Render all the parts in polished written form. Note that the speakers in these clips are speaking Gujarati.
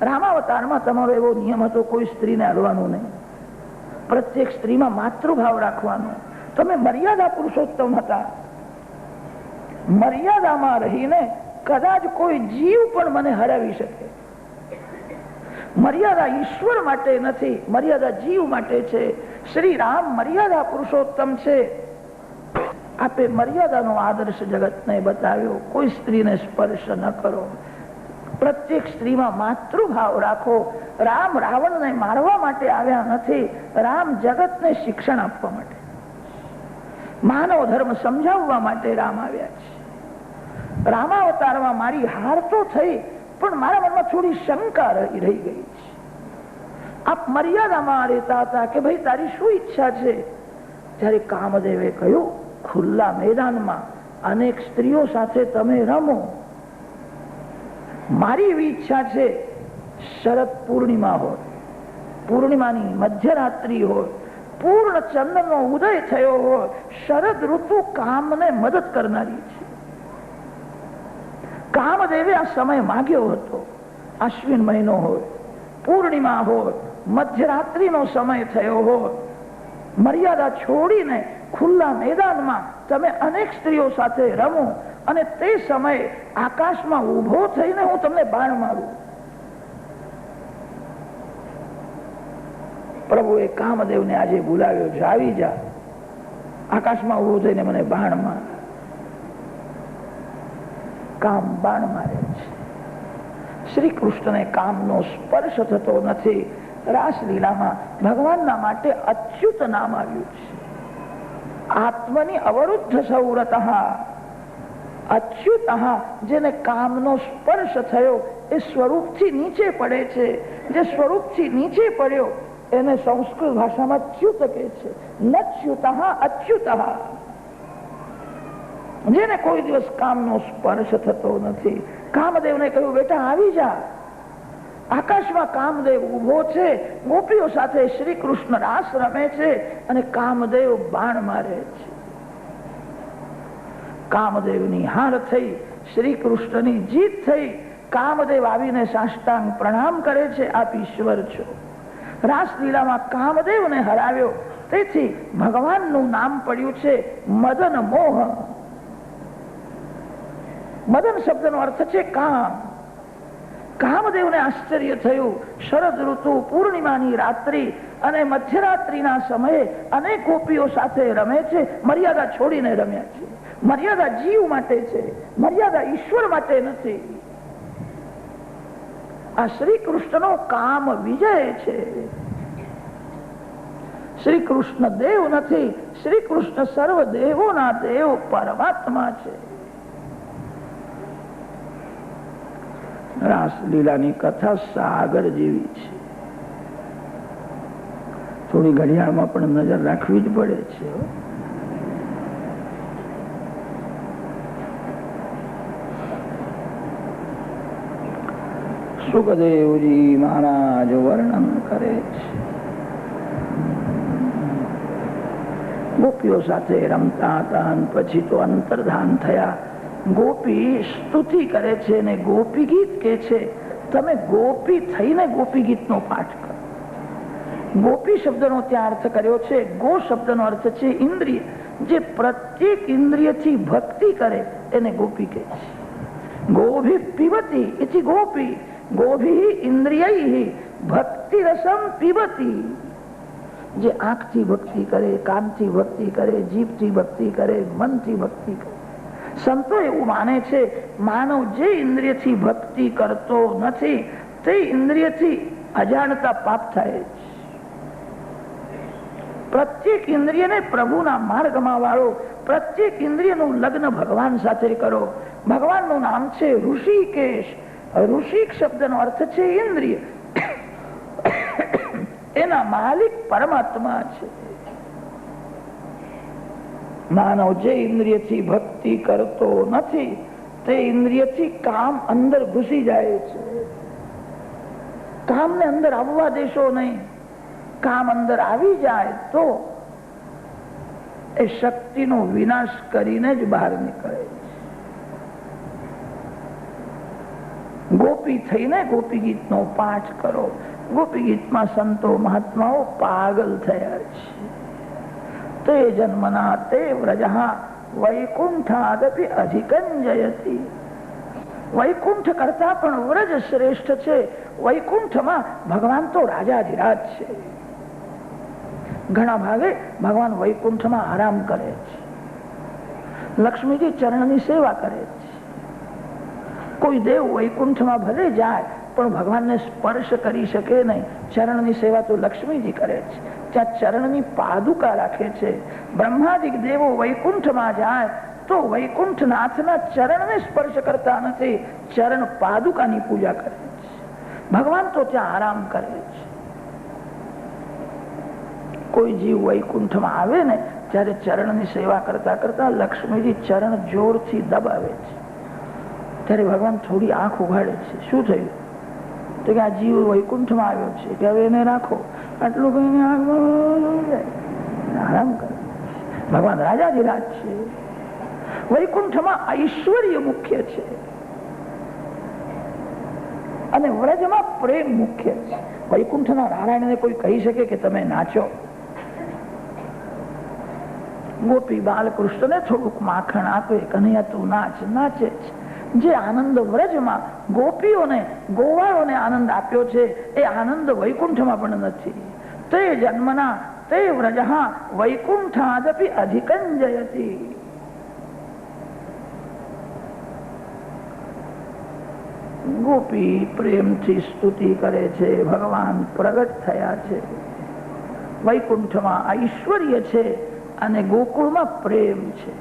રામાવતારમાં તમારો એવો નિયમ હતો, કોઈ સ્ત્રીને અડવાનું નહીં, પ્રત્યેક સ્ત્રીમાં માતૃભાવ રાખવાનો. તમે મર્યાદા પુરુષોત્તમ હતા. મર્યાદામાં રહીને કદાચ કોઈ જીવ પણ મને હરાવી શકે. મર્યાદા ઈશ્વર માટે નથી, મર્યાદા જીવ માટે છે. શ્રી રામ મર્યાદા પુરુષોત્તમ છે. આપે મર્યાદાનો આદર્શ જગતને બતાવ્યો. કોઈ સ્ત્રીને સ્પર્શ ન કરો, પ્રત્યેક સ્ત્રીમાં માતૃભાવ રાખો. રામ રાવણને મારવા માટે આવ્યા નથી, રામ જગતને શિક્ષણ આપવા માટે, માનવ ધર્મ સમજાવવા માટે રામ આવ્યા છે. રામાવતારમાં મારી હાર તો થઈ, પણ મારા મનમાં થોડી શંકા રહી ગઈ છે. આપ મર્યાદામાં રહેતા હતા કે ભાઈ તારી શું ઈચ્છા છે? ત્યારે કામદેવે કહ્યું, ખુલ્લા મેદાનમાં અનેક સ્ત્રીઓ સાથે તમે રમો. મારી એવી ઈચ્છા છે, શરદ પૂર્ણિમા હોય, પૂર્ણિમાની મધ્યરાત્રિ હોય, પૂર્ણ ચંદ્રનો ઉદય થયો હોય, શરદ ઋતુ કામને મદદ કરનારી છે. કામદેવે આ સમય માગ્યો હતો. અશ્વિન મહિનો હોય, પૂર્ણિમા હોય, મધ્યરાત્રિનો સમય થયો હોય, મર્યાદા છોડીને ખુલ્લા મેદાનમાં તમે અનેક સ્ત્રીઓ સાથે રમો અને તે સમયે આકાશમાં ઉભો થઈને હું તમને બાણ મારું. પ્રભુએ કામદેવને આજે બોલાવ્યો છે, આવી જા, આકાશમાં ઉભો થઈને મને બાણ માર. કામ બાણ મારે છે. શ્રી કૃષ્ણને કામનો સ્પર્શ થતો નથી. રાસલીલામાં ભગવાનના માટે અચ્યુત નામ આવ્યું છે. આત્મની અવરુદ્ધ સૌરત. અચ્યુત, જેને કામનો સ્પર્શ થયો એ સ્વરૂપથી નીચે પડે છે. જે સ્વરૂપથી નીચે પડ્યો એને સંસ્કૃત ભાષામાં ચ્યુત કહે છે. ન ચ્યુત અચ્યુત, જેને કોઈ દિવસ કામનો સ્પર્શ થતો નથી. કામદેવને કહ્યું, બેટા આવી જા. આકાશમાં કામદેવ ઉભો છે, ગોપીઓ સાથે શ્રી કૃષ્ણ રાસ રમે છે અને કામદેવ બાણ મારે છે. કામદેવની હાર થઈ, શ્રી કૃષ્ણની જીત થઈ. કામદેવ આવીને સાષ્ટાંગ પ્રણામ કરે છે, આપ ઈશ્વર છો. રાસલીલામાં કામદેવને હરાવ્યો, તેથી ભગવાનનું નામ પડ્યું છે મદન મોહ. મદન શબ્દનો અર્થ છે કામ. કામદેવને આશ્ચર્ય થયું. શરદ ઋતુ, પૂર્ણિમાની રાત્રિ અને મધ્યરાત્રિના સમયે અનેક ગોપીઓ સાથે રમે છે. મર્યાદા છોડીને રમ્યા છે. મર્યાદા જીવ માટે છે, મર્યાદા ઈશ્વર માટે નથી. આ શ્રી કૃષ્ણનો કામ વિજય છે. શ્રી કૃષ્ણ દેવ નથી, શ્રી કૃષ્ણ સર્વ દેવોના દેવ પરમાત્મા છે. રાસલીલાની કથા સાગર જેવી છે. થોડી ઘડિયાળમાં પણ નજર રાખવી જ પડે છે. સુખદેવજી મહારાજ વર્ણન કરે છે. ગોપીઓ સાથે રમતા હતા, પછી તો અંતર્ધાન થયા. ગોપી સ્તુતિ કરે છે ને ગોપી ગીત કે છે. તમે ગોપી થઈને ગોપી ગીતનો પાઠ કરો. ગોપી શબ્દનો ત્યાં અર્થ કર્યો છે. ગો શબ્દનો અર્થ છે ઇન્દ્રિય. જે પ્રત્યેક ઇન્દ્રિયથી ભક્તિ કરે એને ગોપી કહે છે. ગોભી પીબતી એથી ગોપી. ગોભી ઇન્દ્રિયૈ ભક્તિ રસમ પીબતી. જે આંખથી ભક્તિ કરે, કાનથી ભક્તિ કરે, જીભથી ભક્તિ કરે, મનથી ભક્તિ કરે. સંતો એવું માને છે, માનવ જે ઇન્દ્રિયથી ભક્તિ કરતો નથી તે ઇન્દ્રિયથી અજાણતા પાપ થાય છે. પ્રત્યેક ઇન્દ્રિયને પ્રભુના માર્ગમાં વાળો. પ્રત્યેક ઇન્દ્રિયનું લગ્ન ભગવાન સાથે કરો. ભગવાનનું નામ છે ઋષિકેશ. ઋષિક શબ્દનો અર્થ છે ઇન્દ્રિય. એના માલિક પરમાત્મા છે. માનવ જે ઇન્દ્રિયથી ભક્તિ કરતો નથી તે ઇન્દ્રિયથી કામ અંદર ઘૂસી જાય છે. કામને અંદર આવવા દેશો નહીં. કામ અંદર આવી જાય તો એ શક્તિનો વિનાશ કરીને જ બહાર નીકળે છે. ગોપી ગોપી થઈને ગોપી ગીતનો પાઠ કરો. ગોપી ગીતમાં સંતો મહાત્માઓ પાગલ થયા છે. તે જન્મના તે વ્રજઃ વૈકુંઠાદપી અધિકંજયતિ. વૈકુંઠ કરતા પણ વ્રજ શ્રેષ્ઠ છે. વૈકુંઠમાં ભગવાન તો રાજાધિરાજ છે. ઘણા ભાગે ભગવાન વૈકુંઠમાં આરામ કરે છે. લક્ષ્મીજી ચરણની સેવા કરે છે. કોઈ દેવ વૈકુંઠમાં ભલે જાય પણ ભગવાનને સ્પર્શ કરી શકે નહીં. ચરણની સેવા તો લક્ષ્મીજી કરે છે. ત્યાં ચરણની પાદુકા રાખે છે. બ્રહ્માદિક દેવો વૈકુંઠમાં જાય તો વૈકુંઠનાથના ચરણને સ્પર્શ કરતા નથી, ચરણ પાદુકાની પૂજા કરે છે. ભગવાન તો ત્યાં આરામ કરે છે. કોઈ જીવ વૈકુંઠમાં આવે ને ત્યારે ચરણની સેવા કરતા કરતા લક્ષ્મીજી ચરણ જોરથી દબાવે છે. ત્યારે ભગવાન થોડી આંખ ઉઘાડે છે. શું થયું? તો કે આ જીવ વૈકુંઠમાં આવ્યો છે કે હવે એને રાખો. આટલું કહીને આરામ કરે. ભગવાન રાજાધિરાજ છે. વૈકુંઠમાં ઐશ્વર્ય મુખ્ય છે અને વ્રજમાં પ્રેમ મુખ્ય છે. વૈકુંઠના નારાયણને કોઈ કહી શકે કે તમે નાચો? ગોપી બાલકૃષ્ણને થોડુંક માખણ આપે, કનૈયા તું નાચ, નાચે છે. જે આનંદ વ્રજમાં ગોપીઓને ગોવાળોને આનંદ આપ્યો છે એ આનંદ વૈકુંઠમાં પણ નથી. તે જન્મના તે વ્રજઃ વૈકુંઠાદપી અધિકંજયતિ. ગોપી પ્રેમથી સ્તુતિ કરે છે. ભગવાન પ્રગટ થયા છે. વૈકુંઠમાં ઐશ્વર્ય છે અને ગોકુળમાં પ્રેમ છે.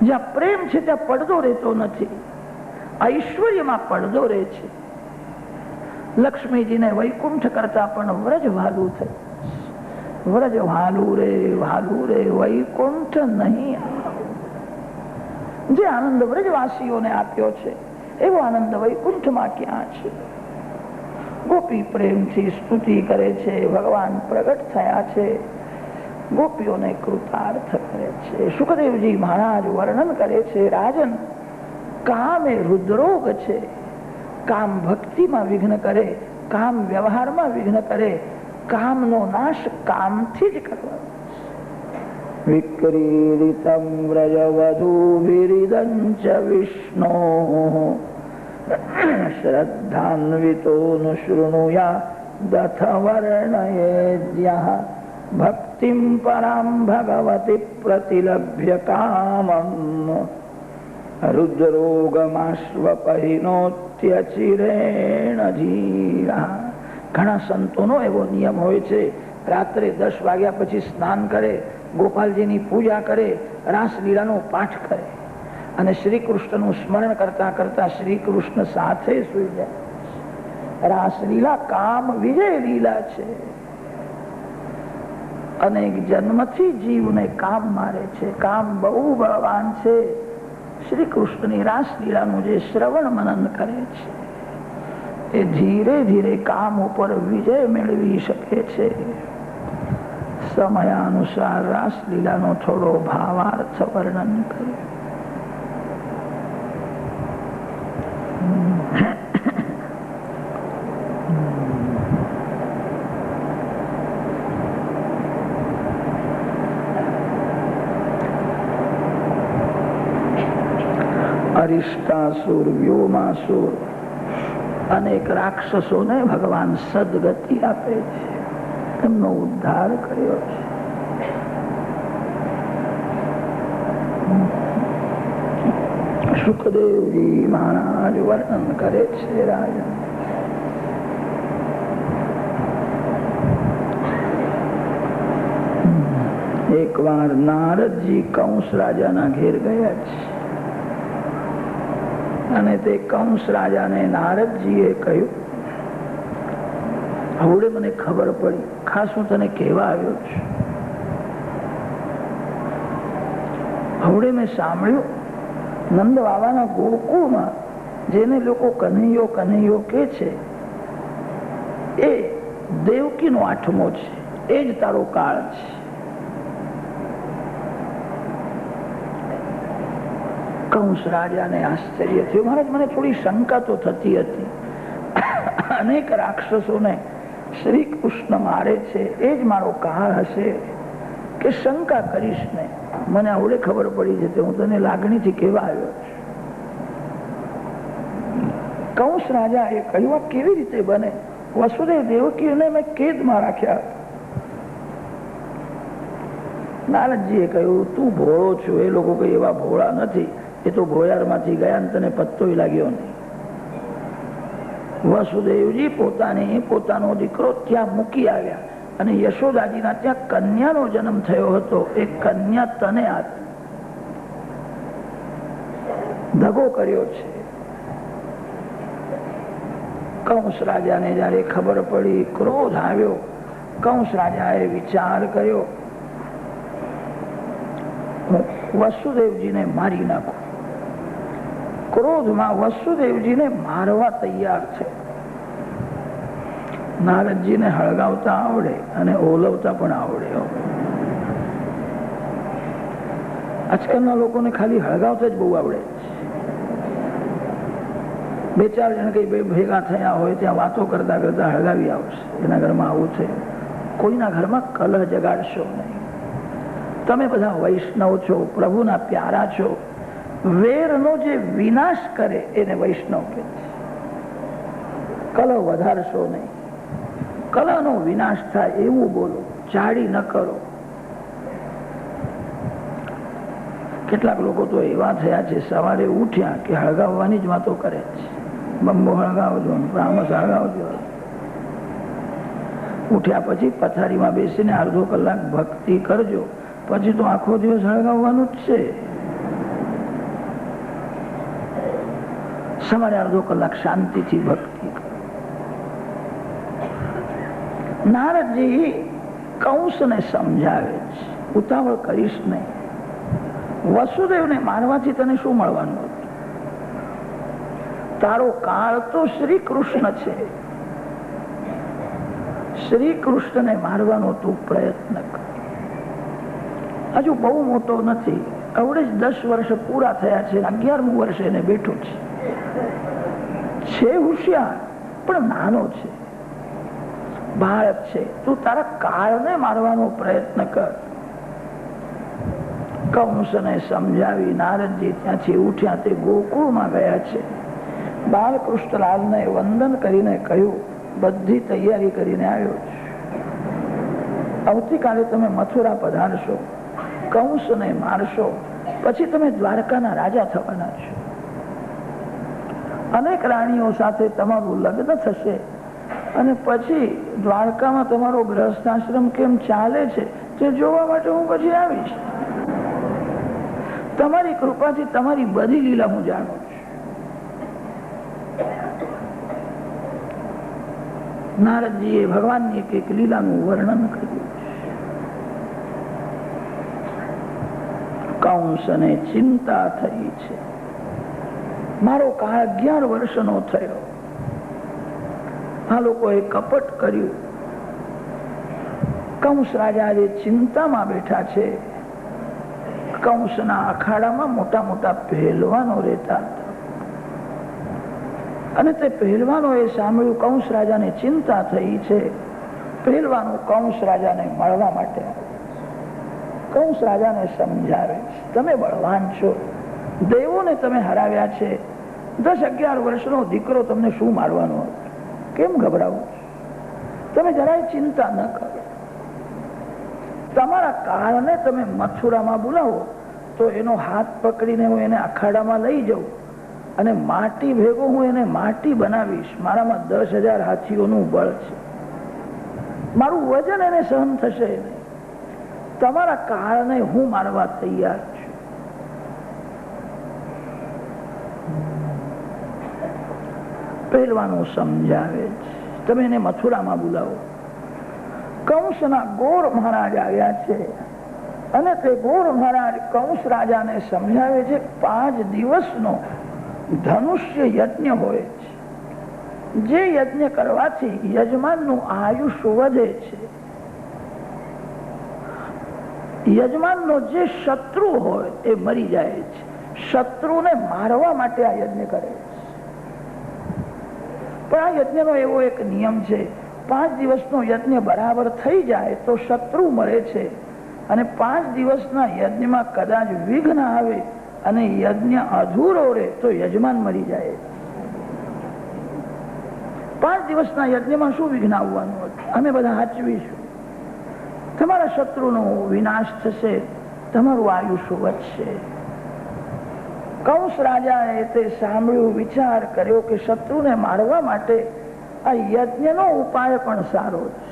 જ્યાં પ્રેમ છે ત્યાં પડદો રહેતો નથી. ઐશ્વર્યમાં પડદો રહે છે. લક્ષ્મીજીને વૈકુંઠ કરતા પણ વ્રજ વાલું થયું. વ્રજ વાલું રે વૈકુંઠ નહીં. જે આનંદ વ્રજવાસીઓને આપ્યો છે એવો આનંદ વૈકુંઠમાં ક્યાં છે? ગોપી પ્રેમથી સ્તુતિ કરે છે. ભગવાન પ્રગટ થયા છે. ગોપીઓને કૃતાર્થ કરે છે. સુખદેવજી મહારાજ વર્ણન કરે છે, રાજન, કામ એ રુદ્રોગ છે. કામ ભક્તિમાં વિઘ્ન કરે, કામ વ્યવહારમાં વિઘ્ન કરે. કામનો નાશ કામથી જ કરવાનો. વિક્રીડિતં વ્રજવધૂભિરિદં ચ વિષ્ણો શ્રદ્ધાન્વિતો નુશૃણુયાદથ વર્ણયેદ્યઃ ભક્તિં પરાં ભગવતી પ્રતિલભ્ય કામં રુદ્રોગમાશ્વપહિનોત્યચિરેણ ધીરઃ. ઘણા સંતોનો એવો નિયમ હોય છે, રાત્રે 10 વાગ્યા પછી સ્નાન કરે, ગોપાલજીની પૂજા કરે, રાસલીલાનો પાઠ કરે અને શ્રી કૃષ્ણનું સ્મરણ કરતા કરતા શ્રી કૃષ્ણ સાથે સુઈ જાય. રાસલીલા કામ વિજય લીલા છે. અનેક જન્મથી જીવને કામ મારે છે. કામ બહુ બળવાન છે. શ્રી કૃષ્ણની રાસલીલાનું જે શ્રવણ મનન કરે છે એ ધીરે ધીરે કામ ઉપર વિજય મેળવી શકે છે. સમયાનુસાર રાસલીલાનો થોડો ભાવાર્થ વર્ણન કર્યો. અરિષ્ટાસુર, વ્યોમાસુર, અનેક રાક્ષસોને ભગવાન સદગતિ આપે છે. એમનો ઉદ્ધાર કર્યો છે. સુખદેવજી મહારાજ વર્ણન કરે છે. રાજા એક વાર નારદજી કંસ રાજાના ઘેર ગયા છે અને તે કંસ રાજાને નારદજીએ કહ્યું, હવે મને ખબર પડી, ખાસ હું તને કહેવા આવ્યો છું. હવે મેં સાંભળ્યું નંદ બાબાના ગોકુળમાં જેને લોકો કન્હૈયો કન્હૈયો કે છે એ દેવકીનો 8મો છે. એ જ તારો કાળ છે. કંસ રાજાને આશ્ચર્ય થયું, મહારાજ મને થોડી શંકા તો થતી હતી, અનેક રાક્ષસોને શ્રી કૃષ્ણ મારે છે, એ જ મારો કાળ હશે કે શંકા કરીશ ને? મને આવડે ખબર પડી જશે, હું તને લાગણીથી કહેવા આવ્યો છું. કંસ રાજા એ કહ્યું, આ કેવી રીતે બને? વસુદેવ દેવકીને મેં કેદમાં રાખ્યા. નારદજીએ કહ્યું, તું ભોળો છો, એ લોકો કઈ એવા ભોળા નથી, એ તો ભોયારમાંથી ગયા ને તને પત્તોય લાગ્યો નહીં. વસુદેવજી પોતાનો દીકરો ત્યાં મૂકી આવ્યા અને યશોદાજીના ત્યાં કન્યાનો જન્મ થયો હતો. એ કન્યા તને આપી, દગો કર્યો છે. કંસ રાજાને જયારે ખબર પડી, ક્રોધ આવ્યો. કંસ રાજાએ વિચાર કર્યો, વસુદેવજીને મારી નાખો. ક્રોધમાં વસુદેવજીને મારવા તૈયાર છે. નારદજીને હળગાવતા આવડે અને ઓલવતા પણ આવડે. આજકાલના લોકોને ખાલી હળગાવતા જ બહુ આવડે. બે ચાર જણ કઈ ભેગા થયા હોય ત્યાં વાતો કરતા કરતા હળગાવી આવશે. એના ઘરમાં આવું છે. કોઈના ઘરમાં કલહ જગાડશો નહીં. તમે બધા વૈષ્ણવ છો, પ્રભુના પ્યારા છો. વેરનો જે વિનાશ કરે એને વૈષ્ણવ કહે છે. કલહ વધારશો નહીં. કલહનો વિનાશ થાય એવું બોલો, ચાડી ન કરો. કેટલાક લોકો તો એવા થયા છે, સવારે ઉઠ્યા કે હળગાવવાની જ વાતો કરે છે. બંબો હળગાવજો, પ્રામસ હળગાવજો. ઉઠ્યા પછી પથારીમાં બેસીને અડધો કલાક ભક્તિ કરજો, પછી તો આખો દિવસ હળગાવવાનું જ છે. સવારે અડધો કલાક શાંતિથી ભક્તિ કરો. નારદજી કંસને સમજાવે છે, ઉતાવળ કરીશ નહીં. વસુદેવને મારવાથી તને શું મળવાનું હતું? તારો કાળ તો શ્રી કૃષ્ણ છે. શ્રી કૃષ્ણને મારવાનો તું પ્રયત્ન કર. હજુ બહુ મોટો નથી, અવડે જ 10 વર્ષ પૂરા થયા છે, 11મું વર્ષ એને બેઠું છે. હોશિયાર પણ નાનો છે, બાળક છે. તું તારા કાળને મારવાનો પ્રયત્ન કર. કંસને સમજાવી નારદજી ત્યાંથી ઉઠ્યા. તે ગોકુળમાં ગયા છે. બાલકૃષ્ણલાલને વંદન કરીને કહ્યું, બધી તૈયારી કરીને આવ્યો છું. આવતીકાલે તમે મથુરા પધારશો, કંસને મારશો, પછી તમે દ્વારકાના રાજા થવાના છો. અનેક રાણીઓ સાથે તમારું લગ્ન થશે અને પછી દ્વારકામાં તમારો ગ્રહસ્થાશ્રમ કેમ ચાલે છે તે જોવા માટે હું પછી આવીશ. તમારી કૃપાથી તમારી બધી લીલા હું જાણું છું. નારદજીએ ભગવાનની એક એક લીલાનું વર્ણન કર્યું. કંસને ચિંતા થઈ છે. મારો કાળ 11 વર્ષનો થયો. આ લોકોએ કપટ કર્યું. કંસ રાજા જે ચિંતામાં બેઠા છે. કંસના અખાડામાં મોટા મોટા પહેલવાનો રહેતા હતા અને તે પહેલવાનોએ સાંભળ્યું કંસ રાજાને ચિંતા થઈ છે. પહેલવાનો કંસ રાજાને મળવા માટે કંસ રાજાને સમજાવે, તમે બળવાન છો, દેવોને તમે હરાવ્યા છે. 10-11 વર્ષનો દીકરો તમને શું મારવાનો હતો? કેમ ગભરાવું? તમે જરાય ચિંતા ન કરો. તમારા કાળને તમે મથુરામાં બોલાવો તો એનો હાથ પકડીને હું એને અખાડામાં લઈ જાઉં અને માટી ભેગો હું એને માટી બનાવીશ. મારામાં 10,000 હાથીઓનું બળ છે. મારું વજન એને સહન થશે નહીં. તમારા કાળને હું મારવા તૈયાર છું. પહેલવાનો સમજાવે છે, તમે એને મથુરામાં બોલાવો. કંસના ગોર મહારાજ આવ્યા છે અને તે ગોર મહારાજ કંસ રાજાને સમજાવે છે 5 દિવસનો ધનુષ્ય યજ્ઞ હોય છે. જે યજ્ઞ કરવાથી યજમાનનું આયુષ્ય વધે છે. યજમાનનો જે શત્રુ હોય એ મરી જાય છે. શત્રુને મારવા માટે આ યજ્ઞ કરે છે. પણ આ યજ્ઞનો એવો એક નિયમ છે, 5 દિવસનો યજ્ઞ બરાબર થઈ જાય તો શત્રુ મરે છે, અને 5 દિવસના યજ્ઞમાં કદાચ વિઘ્ન આવે અને યજ્ઞ અધૂરો રહે તો યજમાન મરી જાય. 5 દિવસના યજ્ઞમાં શું વિઘ્ન આવવાનું હતું? અમે બધા હાચવીશું, તમારા શત્રુનો વિનાશ થશે, તમારું આયુષ્ય વધશે. કંસ રાજાએ તે સાંભળ્યું, વિચાર કર્યો કે શત્રુને મારવા માટે આ યજ્ઞનો ઉપાય પણ સારો છે.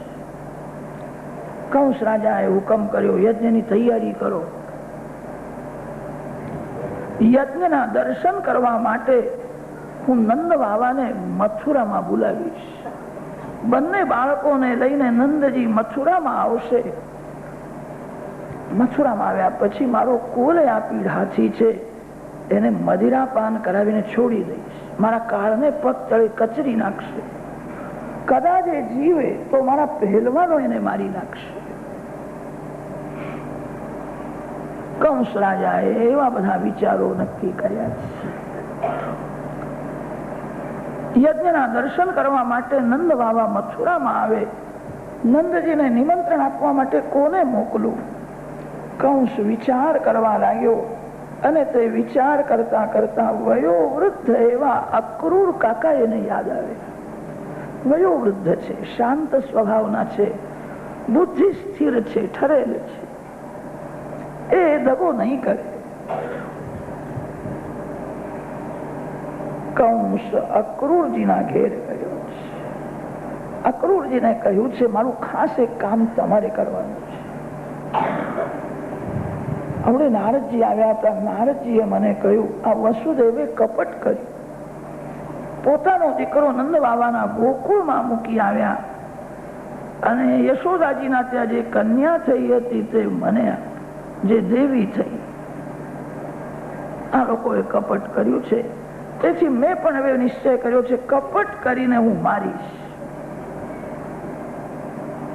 કંસ રાજાએ હુકમ કર્યો, યજ્ઞની તૈયારી કરો. યજ્ઞના દર્શન કરવા માટે હું નંદ બાવાને મથુરામાં બોલાવીશ. બંને બાળકોને લઈને નંદજી મથુરામાં આવશે. મથુરામાં આવ્યા પછી મારો કુલે આ પીઢ હાથી છે, એને મદિરા પાન કરાવીને છોડી દઈશ. મારા કાળને પગ તળે કચરી નાખશે. કદાચ એ જીવે તો મારા પહેલવાનો એને મારી નાખશે. કંસ રાજાએ એવા બધા વિચારો નક્કી કર્યા છે. યજ્ઞના દર્શન કરવા માટે નંદ બાવા મથુરામાં આવે. નંદજીને નિમંત્રણ આપવા માટે કોને મોકલું? કંસ વિચાર કરવા લાગ્યો, અને તે વિચાર કરતા કરતા વયો વૃદ્ધ એવા અક્રૂર કાકા એને યાદ આવે. વયો વૃદ્ધ છે, શાંત સ્વભાવના છે, બુદ્ધિ સ્થિર છે, ઠરેલ છે, એ દગો નહીં કરે. કંસ અક્રૂરજીના ઘેર ગયો છે. અક્રૂરજીને કહ્યું છે, મારું ખાસ એક કામ તમારે કરવાનું છે. હવે નારદજી આવ્યા હતા. નારદજીએ મને કહ્યું, આ વસુદેવે કપટ કર્યું. પોતાનો દીકરો નંદ બાવાના ગોકુળમાં મૂકી આવ્યા, અને યશોદાજીના ત્યાં જે કન્યા થઈ હતી તે મને, જે દેવી થઈ, આ લોકોએ કપટ કર્યું છે. તેથી મેં પણ હવે નિશ્ચય કર્યો છે, કપટ કરીને હું મારીશ.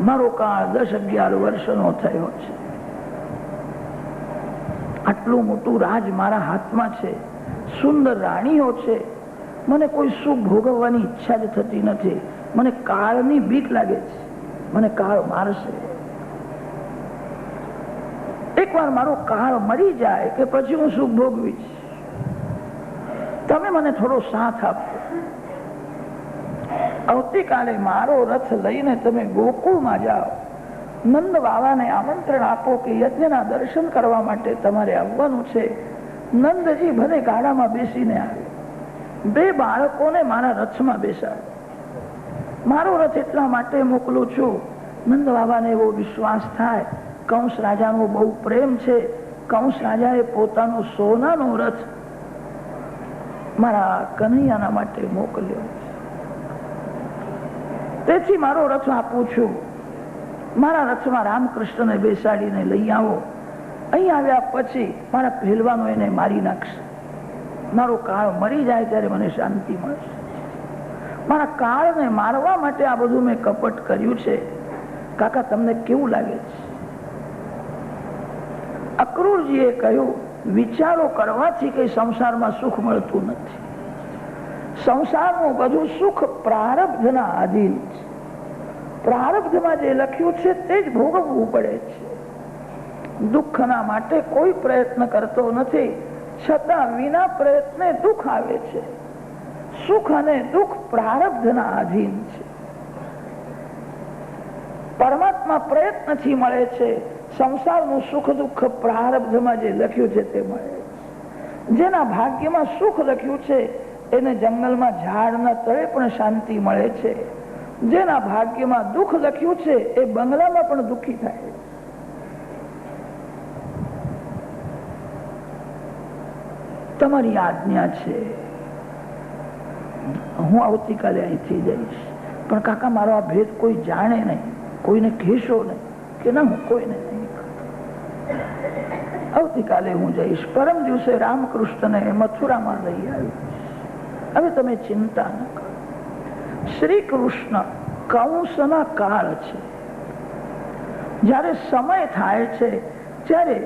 મારો કાળ 10-11 વર્ષનો થયો છે. આટલું મોટું રાજ મારા હાથમાં છે, સુંદર રાણીઓ છે, મને કોઈ સુખ ભોગવવાની ઈચ્છા જ થતી નથી. મને કાળની બીક લાગે છે, મને કાળ મારશે. એકવાર મારો કાળ મરી જાય કે પછી હું સુખ ભોગવીશ. તમે મને થોડો સાથ આપો. આવતીકાલે મારો રથ લઈને તમે ગોકુળમાં જાઓ. નંદ બાવાને આમંત્રણ આપો કે યજ્ઞના દર્શન કરવા માટે તમારે આવવાનું છે. નંદજી ભલે ગાડામાં બેસીને આવે. 2 બાળકોને મારા રથમાં બેસાડો. મારો રથ એટલા માટે મોકલું છું, નંદ બાવાને એવો વિશ્વાસ થાય કંસ રાજાનો બહુ પ્રેમ છે. કંસ રાજાએ પોતાનો સોનાનો રથ મારા કનૈયાના માટે મોકલ્યો. તેથી મારો રથ આપું છું. મારા રથમાં રામકૃષ્ણને બેસાડીને લઈ આવો. અહીં આવ્યા પછી મારા પહેલવાનો એને મારી નાખશે. મારો કાળ મરી જાય ત્યારે મને શાંતિ મળશે. મારા કાળને મારવા માટે આ બધું મેં કપટ કર્યું છે. કાકા, તમને કેવું લાગે છે? અક્રૂરજીએ કહ્યું, વિચારો કરવાથી કઈ સંસારમાં સુખ મળતું નથી. સંસારનું બધું સુખ પ્રારબ્ધના આધીન છે. પ્રારબ્ધમાં જે લખ્યું છે તે જ ભોગવવું પડે છે. દુઃખના માટે કોઈ પ્રયત્ન કરતો નથી, છતાં વિના પ્રયત્ને દુઃખ આવે છે. સુખ અને દુઃખ પ્રારબ્ધના આધીન છે. પરમાત્મા પ્રયત્નથી મળે છે. સંસારનું સુખ દુઃખ પ્રારબ્ધમાં જે લખ્યું છે તે મળે છે. જેના ભાગ્યમાં સુખ લખ્યું છે એને જંગલમાં ઝાડના તળે પણ શાંતિ મળે છે. જેના ભાગ્યમાં દુઃખ લખ્યું છે એ બંગલામાં પણ દુઃખી થાય. તમારી આજ્ઞા છે. હું આવતીકાલે અહીંથી જઈશ, પણ કાકા મારો આ ભેદ કોઈ જાણે નહીં, કોઈને કહેશો નહીં. કે ના, હું કોઈને નહીં. આવતીકાલે હું જઈશ. પરમ દિવસે રામકૃષ્ણને મથુરામાં લઈ આવ્યું. હવે તમે ચિંતા ન કરો. શ્રી કૃષ્ણ કંસના કાળ છે. જ્યારે સમય થાય છે ત્યારે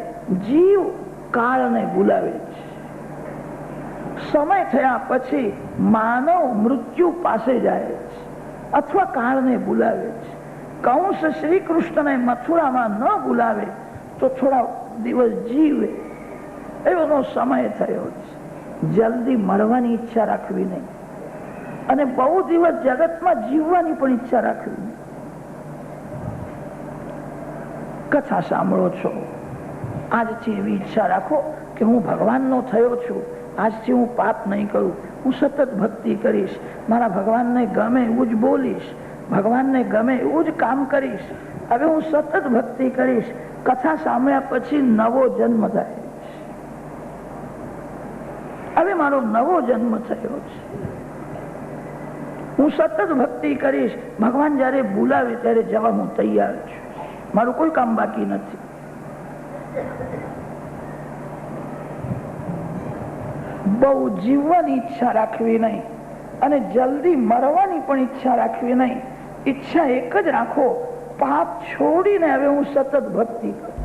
જીવ કાળને બોલાવે છે. સમય થયા પછી માનવ મૃત્યુ પાસે જાય છે અથવા કાળને બોલાવે છે. કંસ શ્રી કૃષ્ણને મથુરામાં ન બોલાવે તો થોડા દિવસ જીવે એનો સમય થયો છે. જલ્દી મળવાની ઈચ્છા રાખવી નહીં અને બહુ દિવસ જગતમાં જીવવાની પણ ઈચ્છા રાખવી નહીં. કથા સાંભળો છો, આજથી એવી ઈચ્છા રાખો કે હું ભગવાનનો થયો છું, આજથી હું પાપ નહીં કરું, હું સતત ભક્તિ કરીશ, મારા ભગવાનને ગમે એવું જ બોલીશ, ભગવાનને ગમે એવું જ કામ કરીશ. હવે હું સતત ભક્તિ કરીશ. કથા સાંભળ્યા પછી નવો જન્મ થાય. હવે મારો નવો જન્મ થયો છે, હું સતત ભક્તિ કરીશ. ભગવાન જયારે બોલાવે ત્યારે જવા હું તૈયાર છું, મારું કોઈ કામ બાકી નથી. બહુ જીવવાની ઈચ્છા રાખવી નહીં અને જલ્દી મરવાની પણ ઈચ્છા રાખવી નહીં. ઈચ્છા એક જ રાખો, પાપ છોડીને હવે હું સતત ભક્તિ કરું.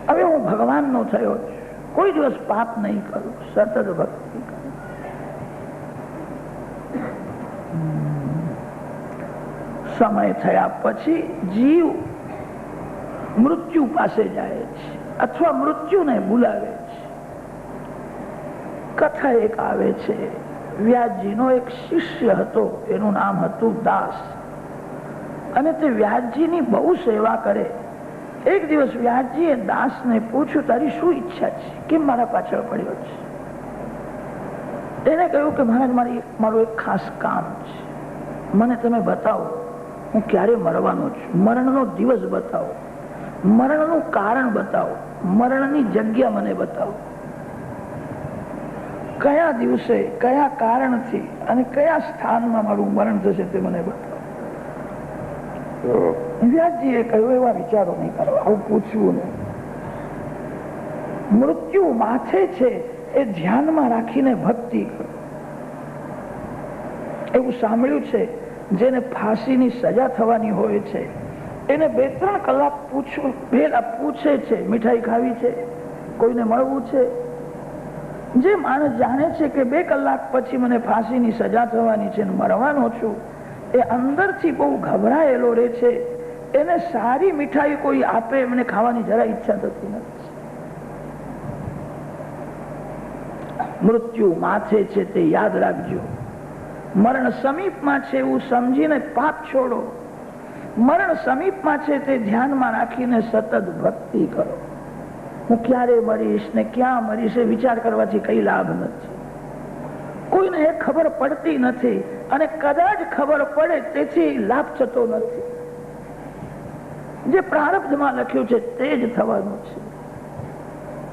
હવે હું ભગવાનનો થયો છું, કોઈ દિવસ પાપ નહીં કરું, સતત ભક્તિ કરું. સમય થયા પછી જીવ મૃત્યુ પાસે જાય છે અથવા મૃત્યુને બોલાવે છે. કથા એક આવે છે, વ્યાસજીનો એક શિષ્ય હતો, એનું નામ હતું દાસ, અને તે વ્યાસજીની બહુ સેવા કરે. એક દિવસ વ્યાસજીએ દાસને પૂછ્યું, તારી શું ઈચ્છા છે, કેમ મારા પાછળ પડ્યો છે? એને કહ્યું કે મહારાજ, મારું એક ખાસ કામ છે, મને તમે બતાવો, હું ક્યારે મરવાનો છું, મરણનો દિવસ બતાવો, મરણનું કારણ બતાવો, મરણની જગ્યા મને બતાવો, કયા દિવસે કયા કારણથી અને કયા સ્થાનમાં મારું મરણ થશે તે મને બતાવો. વ્યાસજીએ કહ્યું, એવા વિચારો નહીં કરો, આવું પૂછવું નહીં. મૃત્યુ માથે છે એ ધ્યાનમાં રાખીને ભક્તિ કરો. એવું સાંભળ્યું છે, જેને ફાંસીની સજા થવાની હોય છે એને 2-3 કલાક પહેલા પૂછે છે, મીઠાઈ ખાવી છે, કોઈને મળવું છે. જે માણસ જાણે છે કે 2 કલાક પછી મને ફાંસીની સજા થવાની છે, મરવાનો છું, એ અંદરથી બહુ ગભરાયેલો રહે છે. એને સારી મીઠાઈ કોઈ આપે, એમને ખાવાની જરા ઈચ્છા થતી નથી. મૃત્યુ માથે છે તે યાદ રાખજો. મરણ સમીપમાં છે એવું સમજીને પાપ છોડો. મરણ સમીપમાં છે તે ધ્યાનમાં રાખીને સતત ભક્તિ કરો. હું ક્યારે મરીશ ને ક્યાં મરીશ એ વિચાર કરવાથી કઈ લાભ નથી. કોઈને એ ખબર પડતી નથી અને કદાચ ખબર પડે તેથી લાભ થતો નથી. જે પ્રારબ્ધમાં લખ્યું છે તે જ થવાનું છે,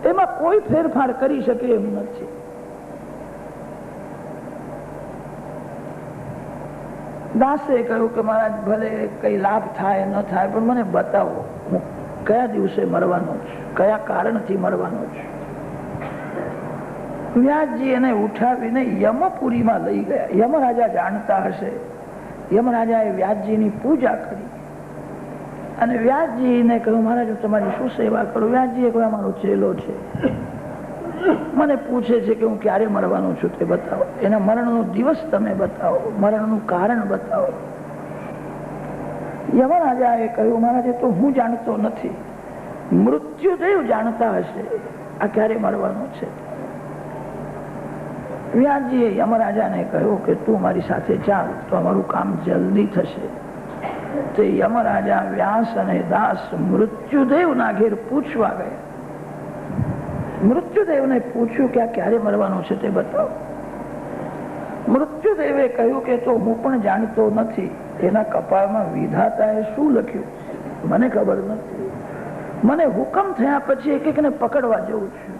એમાં કોઈ ફેરફાર કરી શકે એમ નથી. દાસે કહ્યું કે મહારાજ, ભલે કઈ લાભ થાય ન થાય, પણ મને બતાવો, હું કયા દિવસે મરવાનો છું, કયા કારણથી મરવાનો છું. વ્યાસજી એને ઉઠાવીને યમપુરીમાં લઈ ગયા. યમરાજા જાણતા હશે. યમરાજાએ વ્યાસજીની પૂજા કરી અને વ્યાસજીને કહ્યું, મહારાજ હું તમારી શું સેવા કરું? વ્યાસજીએ કહ્યું, અમારો ચેલો છે, મને પૂછે છે કે હું ક્યારે મરવાનો છું તે બતાવો, એના મરણનો દિવસ તમે બતાવો, મરણનું કારણ બતાવો. યમરાજાએ કહ્યું, મહારાજ તો હું જાણતો નથી, મૃત્યુદેવ જાણતા હશે આ ક્યારે મરવાનો છે. વ્યાસજીએ યમરાજાને કહ્યું કે તું મારી સાથે ચાલ તો અમારું કામ જલ્દી થશે. તે યમરાજા વ્યાસ અને દાસ મૃત્યુદેવના ઘેર પૂછવા ગયા. મૃત્યુદેવને પૂછ્યું કે આ ક્યારે મરવાનું છે તે બતાવો. મૃત્યુદેવે કહ્યું કે તો હું પણ જાણતો નથી, એના કપાળમાં વિધાતાએ શું લખ્યું મને ખબર નથી, મને હુકમ થયા પછી એક એકને પકડવા જવું છું,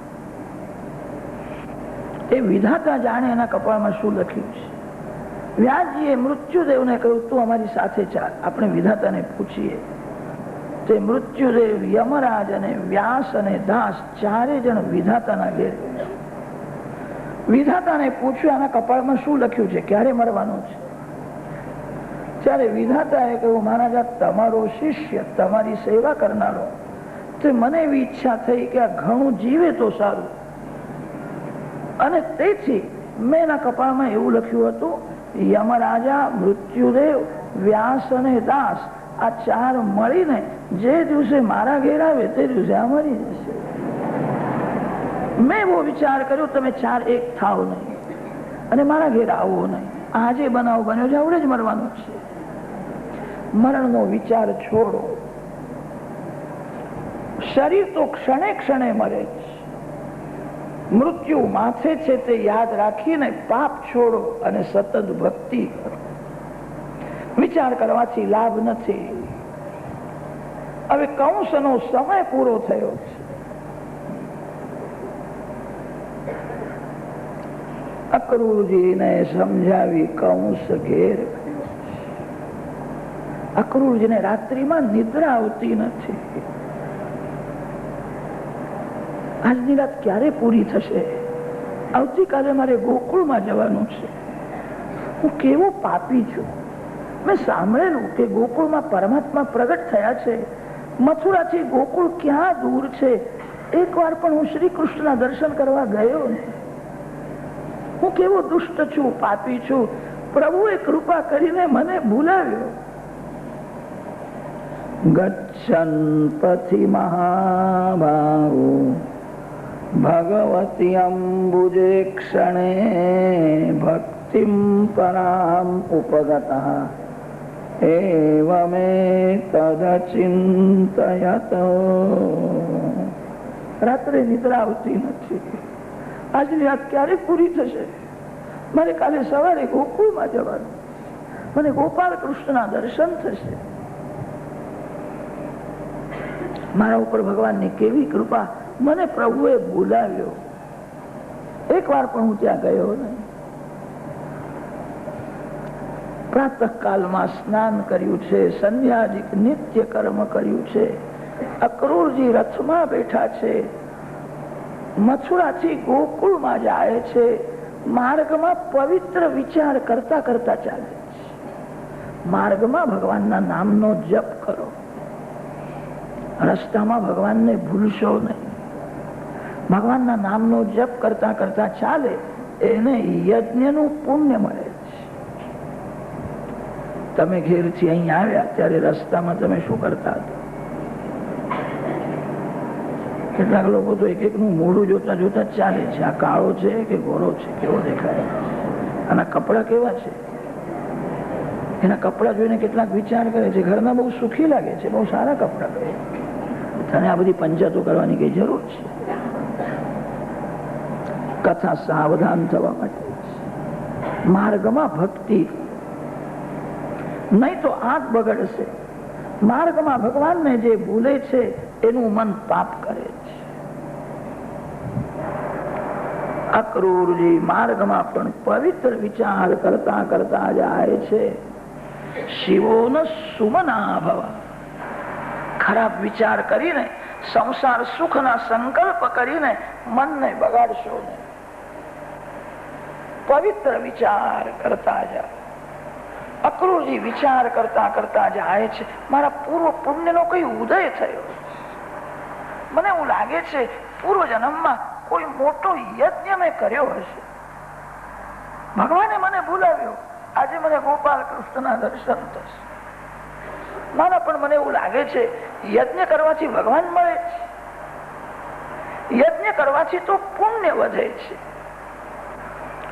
એ વિધાતા જાણે એના કપાળમાં શું લખ્યું છે. વ્યાસજીએ મૃત્યુદેવને કહ્યું, તું અમારી સાથે ચાલ, આપણે વિધાતાને પૂછીએ. તે મૃત્યુદેવ, યમરાજ અને વ્યાસ અને દાસ ચારે જણ વિધાતાના ઘેર. વિધાતાને પૂછ્યું, આના કપાળમાં શું લખ્યું છે, ક્યારે મરવાનું છે? ત્યારે વિધાતાએ કહ્યું, મહારાજા તમારો શિષ્ય, તમારી સેવા કરનારો, તે મને એવી ઈચ્છા થઈ કે આ ઘણું જીવે તો સારું, અને તેથી મેં એના કપાળમાં એવું લખ્યું હતું, યમરાજા, મૃત્યુદેવ, વ્યાસ અને દાસ આ ચાર મળીને જે દિવસે મારા ઘેર આવે તે દિવસે આ મરી જશે. મેં એવો વિચાર કર્યો તમે ચાર એક થાવ નહીં અને મારા ઘેર આવો નહીં. આજે બનાવ બન્યો છે, આવડે જ મરવાનું છે. મરણનો વિચાર છોડો. શરીર તો ક્ષણે ક્ષણે મરે છે. મૃત્યુ માથે છે તે યાદ રાખીને પાપ છોડો અને સતત ભક્તિ કરો. વિચાર કરવાથી લાભ નથી. હવે કંસનો સમય પૂરો થયો છે. અક્રૂરજીને સમજાવી કંસ ઘેર. અક્રૂરજીને રાત્રિમાં નિદ્રા આવતી નથી. આજની રાત ક્યારે પૂરી થશે? આવતીકાલે મારે ગોકુળમાં જવાનું છે. હું કેવો પાપી છું. મેં સાંભળેલું કે ગોકુળમાં પરમાત્મા પ્રગટ થયા છે. મથુરાથી ગોકુળ ક્યાં દૂર છે. એકવાર પણ હું શ્રી કૃષ્ણના દર્શન કરવા ગયો નહીં. હું કેવો દુષ્ટ છું, પાપી છું. પ્રભુએ કૃપા કરીને મને ભૂલાવ્યો. ગચ્છન પથિ મહાબાહુ ભગવતી અંબુજે ક્ષણે ભક્તિમ પરામ ઉપગતઃ એવમે તદચિંતયત. રાત્રે નિદ્રા આવતી નથી. આજની રાત ક્યારે પૂરી થશે? મારે કાલે સવારે ગોકુળમાં જવાનું. મને ગોપાલ કૃષ્ણના દર્શન થશે. મારા ઉપર ભગવાનની કેવી કૃપા. મને પ્રભુએ બોલાવ્યો. એકવાર પણ હું ત્યાં ગયો નહીં. પ્રાતઃ કાલમાં સ્નાન કર્યું છે, સંધ્યાદિક નિત્ય કર્મ કર્યું છે. અક્રૂરજી રથમાં બેઠા છે. મથુરાથી ગોકુળમાં જાય છે. માર્ગમાં પવિત્ર વિચાર કરતા કરતા ચાલે છે. માર્ગમાં ભગવાનના નામનો જપ કરો. રસ્તામાં ભગવાનને ભૂલશો નહીં. ભગવાનના નામનો જપ કરતા કરતા ચાલે એને યજ્ઞનું પુણ્ય મળે છે. તમે ઘેરથી અહીં આવ્યા ત્યારે રસ્તામાં તમે શું કરતા હતા? કેટલાક લોકો તો એક એકનું મોઢું જોતા જોતા ચાલે છે. આ કાળો છે કે ગોરો છે, કેવો દેખાય, આના કપડા કેવા છે. એના કપડા જોઈને કેટલાક વિચાર કરે છે, ઘરના બહુ સુખી લાગે છે, બહુ સારા કપડા કરે. તને આ બધી પંચાયતો કરવાની કઈ જરૂર છે? કથા સાવધાન થવા માટે. માર્ગમાં ભક્તિ, નહીં તો આંખ બગડશે. માર્ગમાં ભગવાનને જે ભૂલે છે એનું મન પાપ કરે છે. અક્રૂરજી માર્ગમાં પણ પવિત્ર વિચાર કરતા કરતા જાય છે. શિવોન સુમના ભવ. ખરાબ વિચાર કરીને, સંસાર સુખના સંકલ્પ કરીને મનને બગાડશો નહીં. પવિત્ર વિચાર કરતા જાય. અક્રૂરજી વિચાર કરતા કરતા જાય છે. મારા પૂર્વ પુણ્યનો કઈ ઉદય થયો. મને એવું લાગે છે પૂર્વ જન્મમાં કોઈ મોટો યજ્ઞ મેં કર્યો હશે. ભગવાને મને ભૂલાવ્યો. આજે મને ગોપાલ કૃષ્ણના દર્શન થશે. મારા પણ મને એવું લાગે છે યજ્ઞ કરવાથી ભગવાન મળે છે. યજ્ઞ કરવાથી તો પુણ્ય વધે છે.